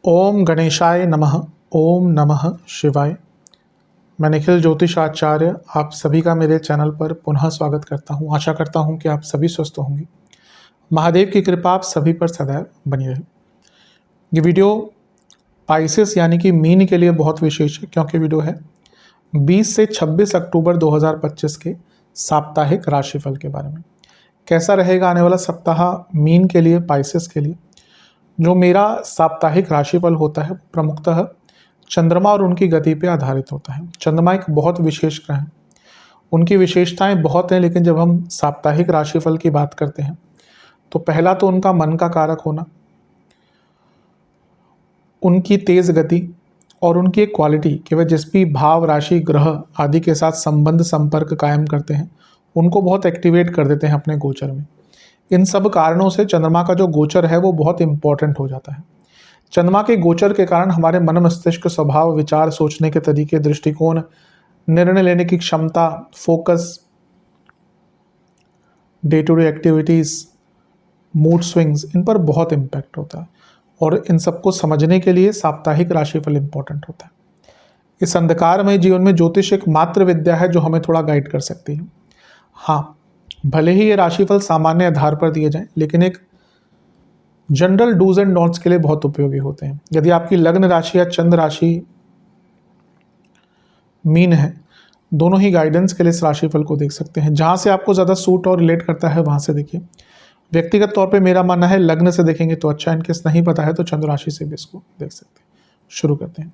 ओम गणेशाय नमः। ओम नमः शिवाय। मैं निखिल ज्योतिष आचार्य आप सभी का मेरे चैनल पर पुनः स्वागत करता हूं। आशा करता हूं कि आप सभी स्वस्थ होंगे। महादेव की कृपा आप सभी पर सदैव बनी रहे। ये वीडियो पाइसेस यानी कि मीन के लिए बहुत विशेष है, क्योंकि वीडियो है 20 से 26 अक्टूबर 2025 के साप्ताहिक राशिफल के बारे में। कैसा रहेगा आने वाला सप्ताह मीन के लिए, पाइसेस के लिए। जो मेरा साप्ताहिक राशिफल होता है प्रमुखतः चंद्रमा और उनकी गति पे आधारित होता है। चंद्रमा एक बहुत विशेष ग्रह है, उनकी विशेषताएं बहुत हैं, लेकिन जब हम साप्ताहिक राशिफल की बात करते हैं तो पहला तो उनका मन का कारक होना, उनकी तेज गति और उनकी एक क्वालिटी कि वह जिस भी भाव, राशि, ग्रह आदि के साथ संबंध संपर्क कायम करते हैं उनको बहुत एक्टिवेट कर देते हैं अपने गोचर में। इन सब कारणों से चंद्रमा का जो गोचर है वो बहुत इंपॉर्टेंट हो जाता है। चंद्रमा के गोचर के कारण हमारे मन मस्तिष्क, स्वभाव, विचार, सोचने के तरीके, दृष्टिकोण, निर्णय लेने की क्षमता, focus, day to day activities, mood swings, इन पर बहुत इम्पैक्ट होता है। और इन सबको समझने के लिए साप्ताहिक राशिफल इंपॉर्टेंट होता है। इस अंधकारमय जीवन में ज्योतिष एक मात्र विद्या है जो हमें थोड़ा गाइड कर सकती है। हाँ, भले ही ये राशिफल सामान्य आधार पर दिए जाएं, लेकिन एक जनरल डूज एंड डोंट्स के लिए बहुत उपयोगी होते हैं। यदि आपकी लग्न राशि या चंद्र राशि मीन है, दोनों ही गाइडेंस के लिए इस राशिफल को देख सकते हैं। जहां से आपको ज़्यादा सूट और रिलेट करता है वहां से देखिए। व्यक्तिगत तौर पे मेरा मानना है लग्न से देखेंगे तो अच्छा, इनकेस नहीं पता है तो चंद्र राशि से भी इसको देख सकते हैं। शुरू करते हैं।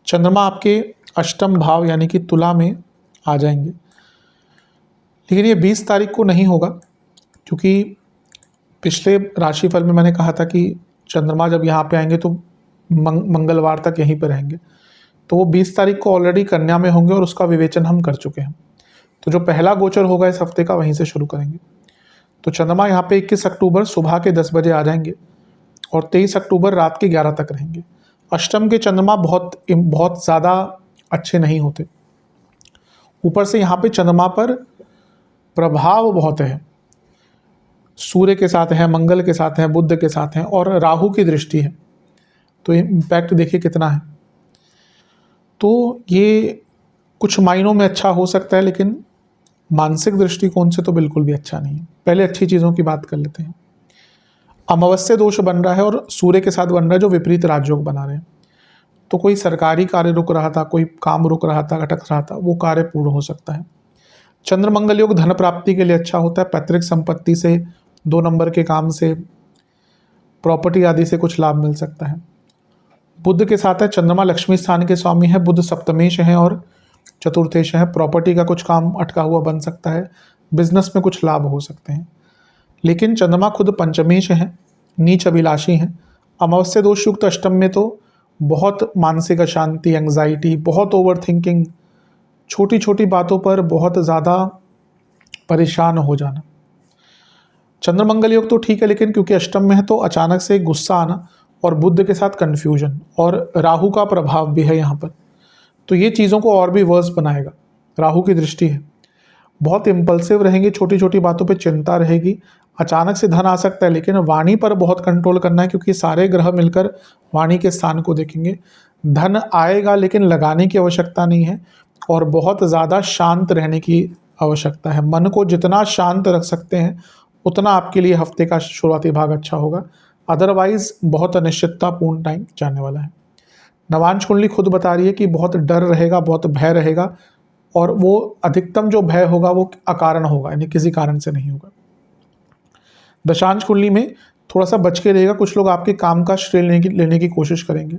चंद्रमा आपके अष्टम भाव यानी कि तुला में आ जाएंगे, लेकिन ये 20 तारीख को नहीं होगा, क्योंकि पिछले राशिफल में मैंने कहा था कि चंद्रमा जब यहाँ पे आएंगे तो मंगलवार तक यहीं पर रहेंगे, तो वो 20 तारीख को ऑलरेडी कन्या में होंगे और उसका विवेचन हम कर चुके हैं। तो जो पहला गोचर होगा इस हफ्ते का वहीं से शुरू करेंगे। तो चंद्रमा यहाँ पे 21 अक्टूबर सुबह के 10 बजे आ जाएंगे और 23 अक्टूबर रात के 11 तक रहेंगे। अष्टम के चंद्रमा बहुत ज़्यादा अच्छे नहीं होते। ऊपर से यहाँ पे चंद्रमा पर प्रभाव बहुत है, सूर्य के साथ है, मंगल के साथ है, बुध के साथ है और राहु की दृष्टि है। तो इम्पैक्ट देखिए कितना है। तो ये कुछ मायनों में अच्छा हो सकता है, लेकिन मानसिक दृष्टिकोण से तो बिल्कुल भी अच्छा नहीं है। पहले अच्छी चीज़ों की बात कर लेते हैं। अमावस्या दोष बन रहा है और सूर्य के साथ बन रहा है जो विपरीत राजयोग बना रहे हैं। तो कोई सरकारी कार्य रुक रहा था, कोई काम रुक रहा था, अटक रहा था, वो कार्य पूर्ण हो सकता है। चंद्र मंगल योग धन प्राप्ति के लिए अच्छा होता है। पैतृक संपत्ति से, 2 नंबर के काम से, प्रॉपर्टी आदि से कुछ लाभ मिल सकता है। बुध के साथ है, चंद्रमा लक्ष्मी स्थान के स्वामी है, बुध सप्तमेश है और चतुर्थेश है। प्रॉपर्टी का कुछ काम अटका हुआ बन सकता है, बिजनेस में कुछ लाभ हो सकते हैं। लेकिन चंद्रमा खुद पंचमेश है, नीच अभिलाषी है। अमावस्या दोष युक्त अष्टम में तो बहुत मानसिक अशांति, एंग्जाइटी, बहुत ओवर थिंकिंग, छोटी छोटी बातों पर बहुत ज़्यादा परेशान हो जाना। चंद्र मंगल योग तो ठीक है, लेकिन क्योंकि अष्टम में है तो अचानक से गुस्सा आना और बुध के साथ कन्फ्यूजन और राहु का प्रभाव भी है यहाँ पर, तो ये चीज़ों को और भी वर्स बनाएगा। राहु की दृष्टि है, बहुत इम्पल्सिव रहेंगे, छोटी छोटी बातों पे चिंता रहेगी। अचानक से धन आ सकता है, लेकिन वाणी पर बहुत कंट्रोल करना है, क्योंकि सारे ग्रह मिलकर वाणी के स्थान को देखेंगे। धन आएगा लेकिन लगाने की आवश्यकता नहीं है और बहुत ज़्यादा शांत रहने की आवश्यकता है। मन को जितना शांत रख सकते हैं उतना आपके लिए हफ्ते का शुरुआती भाग अच्छा होगा। अदरवाइज बहुत अनिश्चिततापूर्ण टाइम जाने वाला है। नवांश कुंडली खुद बता रही है कि बहुत डर रहेगा, बहुत भय रहेगा और वो अधिकतम जो भय होगा वो अकारण होगा, यानी किसी कारण से नहीं होगा। दशांश कुंडली में थोड़ा सा बच के रहेगा। कुछ लोग आपके काम का श्रेय लेने की कोशिश करेंगे।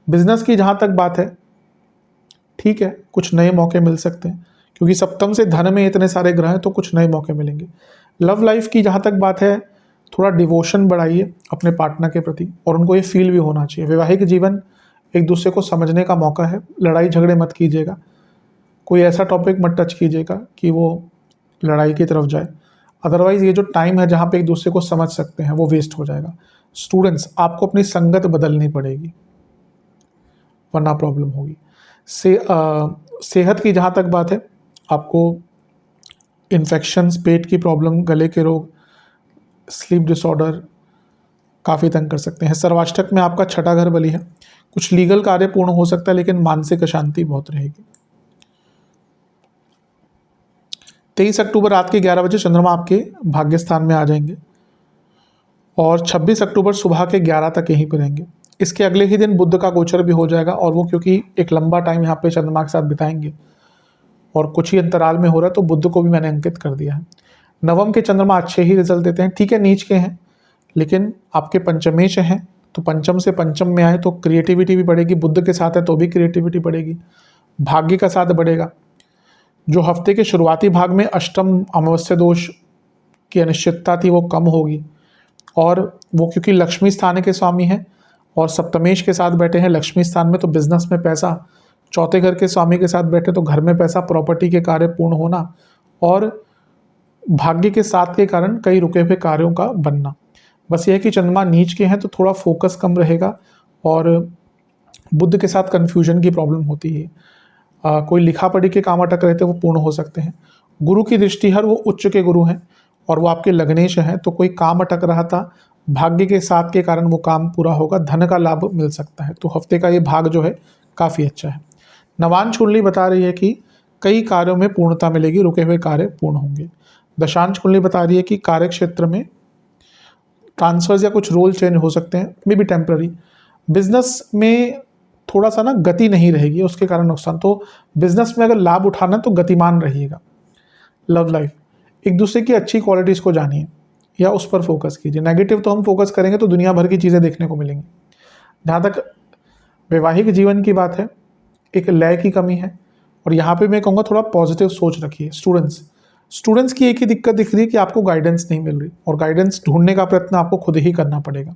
बिजनेस की जहाँ तक बात है ठीक है, कुछ नए मौके मिल सकते हैं, क्योंकि सप्तम से धन में इतने सारे ग्रह हैं तो कुछ नए मौके मिलेंगे। लव लाइफ की जहाँ तक बात है, थोड़ा डिवोशन बढ़ाइए अपने पार्टनर के प्रति और उनको ये फील भी होना चाहिए। वैवाहिक जीवन एक दूसरे को समझने का मौका है। लड़ाई झगड़े मत कीजिएगा, कोई ऐसा टॉपिक मत टच कीजिएगा कि वो लड़ाई की तरफ जाए। अदरवाइज ये जो टाइम है जहाँ पे एक दूसरे को समझ सकते हैं वो वेस्ट हो जाएगा। स्टूडेंट्स, आपको अपनी संगत बदलनी पड़ेगी वरना प्रॉब्लम होगी। सेहत की जहाँ तक बात है, आपको इन्फेक्शंस, पेट की प्रॉब्लम, गले के रोग, स्लीप डिसऑर्डर, काफ़ी तंग कर सकते हैं। सर्वाष्टक में आपका छठा घर बली है, कुछ लीगल कार्य पूर्ण हो सकता है लेकिन मानसिक अशांति बहुत रहेगी। 23 अक्टूबर रात के 11 बजे चंद्रमा आपके भाग्य स्थान में आ जाएंगे और 26 अक्टूबर सुबह के 11 तक यहीं पर रहेंगे। इसके अगले ही दिन बुध का गोचर भी हो जाएगा और वो क्योंकि एक लंबा टाइम यहाँ पे चंद्रमा के साथ बिताएंगे और कुछ ही अंतराल में हो रहा है तो बुध को भी मैंने अंकित कर दिया है। नवम के चंद्रमा अच्छे ही रिजल्ट देते हैं, ठीक है नीच के हैं लेकिन आपके पंचमेश हैं तो पंचम से पंचम में आए तो क्रिएटिविटी भी बढ़ेगी, बुध के साथ है तो भी क्रिएटिविटी बढ़ेगी, भाग्य का साथ बढ़ेगा। जो हफ्ते के शुरुआती भाग में अष्टम अमावस्या दोष की अनिश्चितता थी वो कम होगी और वो क्योंकि लक्ष्मी स्थान के स्वामी हैं और सप्तमेश के साथ बैठे हैं लक्ष्मी स्थान में तो बिजनेस में पैसा, चौथे घर के स्वामी के साथ बैठे तो घर में पैसा, प्रॉपर्टी के कार्य पूर्ण होना और भाग्य के साथ के कारण कई रुके हुए कार्यों का बनना। बस यह है कि चंद्रमा नीच के हैं तो थोड़ा फोकस कम रहेगा और बुध के साथ कन्फ्यूजन की प्रॉब्लम होती है। कोई लिखा पढ़ी के काम अटक रहे थे वो पूर्ण हो सकते हैं। गुरु की दृष्टि हर वो उच्च के गुरु हैं और वो आपके लग्नेश हैं तो कोई काम अटक रहा था भाग्य के साथ के कारण वो काम पूरा होगा, धन का लाभ मिल सकता है। तो हफ्ते का ये भाग जो है काफ़ी अच्छा है। नवांश कुंडली बता रही है कि कई कार्यों में पूर्णता मिलेगी, रुके हुए कार्य पूर्ण होंगे। दशांश कुंडली बता रही है कि कार्य क्षेत्र में ट्रांसफर्स या कुछ रोल चेंज हो सकते हैं, मे बी टेम्प्ररी। बिजनेस में थोड़ा सा ना गति नहीं रहेगी उसके कारण नुकसान, तो बिजनेस में अगर लाभ उठाना तो गतिमान रहिएगा। लव लाइफ, एक दूसरे की अच्छी क्वालिटीज़ को जानिए या उस पर फोकस कीजिए। नेगेटिव तो हम फोकस करेंगे तो दुनिया भर की चीज़ें देखने को मिलेंगी। जहाँ तक वैवाहिक जीवन की बात है एक लय की कमी है और यहाँ पे मैं कहूँगा थोड़ा पॉजिटिव सोच रखिए। स्टूडेंट्स की एक ही दिक्कत दिख रही है कि आपको गाइडेंस नहीं मिल रही और गाइडेंस ढूंढने का प्रयत्न आपको खुद ही करना पड़ेगा।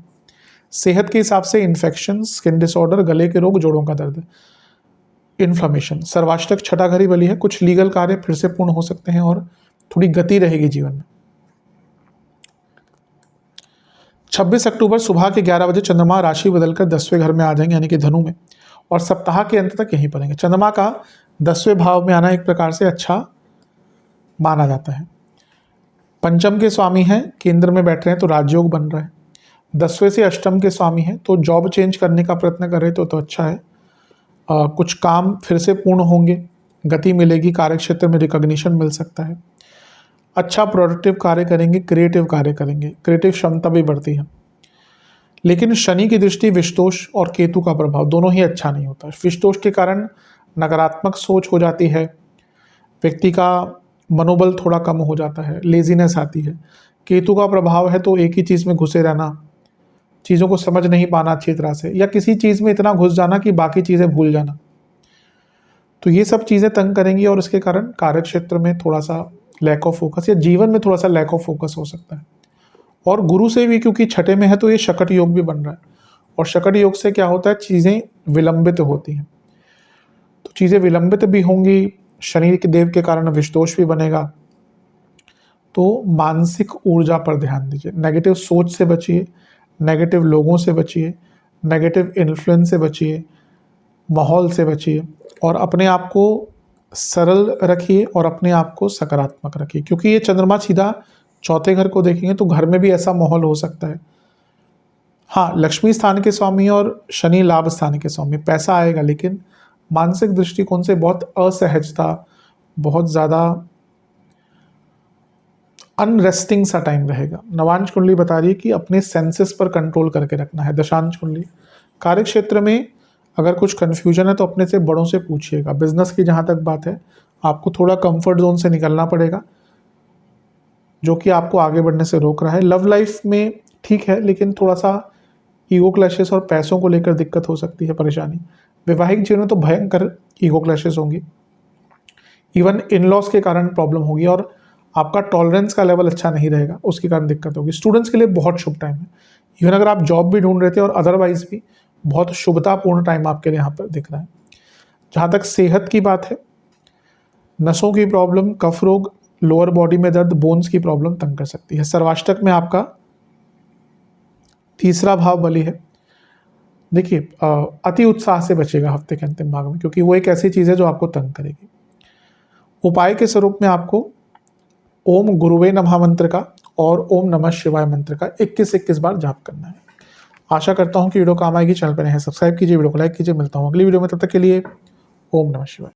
सेहत के हिसाब से इन्फेक्शन, स्किन डिसऑर्डर, गले के रोग, जोड़ों का दर्द, इन्फ्लामेशन। सर्वाष्टक छठा घर ही बली है, कुछ लीगल कार्य फिर से पूर्ण हो सकते हैं और थोड़ी गति रहेगी जीवन में। 26 अक्टूबर सुबह के 11 बजे चंद्रमा राशि बदलकर 10वें घर में आ जाएंगे यानी कि धनु में और सप्ताह के अंत तक यहीं पर रहेंगे। चंद्रमा का 10वें भाव में आना एक प्रकार से अच्छा माना जाता है। पंचम के स्वामी हैं, केंद्र में बैठ रहे हैं तो राजयोग बन रहा है। 10वें से अष्टम के स्वामी हैं तो जॉब चेंज करने का प्रयत्न कर रहे तो अच्छा है। कुछ काम फिर से पूर्ण होंगे, गति मिलेगी, कार्य क्षेत्र में रिकॉग्निशन मिल सकता है, अच्छा प्रोडक्टिव कार्य करेंगे, क्रिएटिव कार्य करेंगे, क्रिएटिव क्षमता भी बढ़ती है। लेकिन शनि की दृष्टि विषतोष और केतु का प्रभाव दोनों ही अच्छा नहीं होता। विषतोष के कारण नकारात्मक सोच हो जाती है, व्यक्ति का मनोबल थोड़ा कम हो जाता है, लेजीनेस आती है। केतु का प्रभाव है तो एक ही चीज़ में घुसे रहना, चीज़ों को समझ नहीं पाना अच्छी तरह से या किसी चीज़ में इतना घुस जाना कि बाकी चीज़ें भूल जाना, तो ये सब चीज़ें तंग करेंगी और इसके कारण कार्य क्षेत्र में थोड़ा सा लैक ऑफ फोकस या जीवन में थोड़ा सा लैक ऑफ फोकस हो सकता है। और गुरु से भी क्योंकि छठे में है तो ये शकट योग भी बन रहा है और शकट योग से क्या होता है चीज़ें विलंबित होती हैं, तो चीज़ें विलंबित भी होंगी, शनि के देव के कारण विषदोष भी बनेगा। तो मानसिक ऊर्जा पर ध्यान दीजिए, नेगेटिव सोच से बचिए, नेगेटिव लोगों से बचिए, नेगेटिव इन्फ्लुएंस से बचिए, माहौल से बचिए और अपने आप को सरल रखिए और अपने आप को सकारात्मक रखिए क्योंकि ये चंद्रमा सीधा चौथे घर को देखेंगे तो घर में भी ऐसा माहौल हो सकता है। हाँ, लक्ष्मी स्थान के स्वामी और शनि लाभ स्थान के स्वामी, पैसा आएगा लेकिन मानसिक दृष्टिकोण से बहुत असहजता, बहुत ज़्यादा अनरेस्टिंग सा टाइम रहेगा। नवांश कुंडली बता रही है कि अपने सेंसेस पर कंट्रोल करके रखना है। दशांश कुंडली, कार्य क्षेत्र में अगर कुछ कन्फ्यूजन है तो अपने से बड़ों से पूछिएगा। बिजनेस की जहाँ तक बात है आपको थोड़ा कंफर्ट जोन से निकलना पड़ेगा जो कि आपको आगे बढ़ने से रोक रहा है। लव लाइफ में ठीक है लेकिन थोड़ा सा ईगो क्लैशेस और पैसों को लेकर दिक्कत हो सकती है, परेशानी। वैवाहिक जीवन में तो भयंकर ईगो क्लैशेस होंगी, इवन इन लॉस के कारण प्रॉब्लम होगी और आपका टॉलरेंस का लेवल अच्छा नहीं रहेगा, उसके कारण दिक्कत होगी। स्टूडेंट्स के लिए बहुत शुभ टाइम है, इवन अगर आप जॉब भी ढूंढ रहे थे और अदरवाइज भी बहुत शुभतापूर्ण टाइम आपके लिए यहाँ पर दिख रहा है। जहाँ तक सेहत की बात है, नसों की प्रॉब्लम, कफ रोग, लोअर बॉडी में दर्द, बोन्स की प्रॉब्लम तंग कर सकती है। सर्वाष्टक में आपका तीसरा भाव बली है। देखिए अति उत्साह से बचेगा हफ्ते के अंतिम भाग में क्योंकि वो एक ऐसी चीज़ है जो आपको तंग करेगी। उपाय के स्वरूप में आपको ओम गुरुवे नमः मंत्र का और ओम नमः शिवाय मंत्र का 21-21 बार जाप करना है। आशा करता हूँ कि वीडियो काम आएगी। चैनल पर नए हैं सब्सक्राइब कीजिए, वीडियो को लाइक कीजिए। मिलता हूँ अगली वीडियो में, तब तक के लिए ओम नमः शिवाय।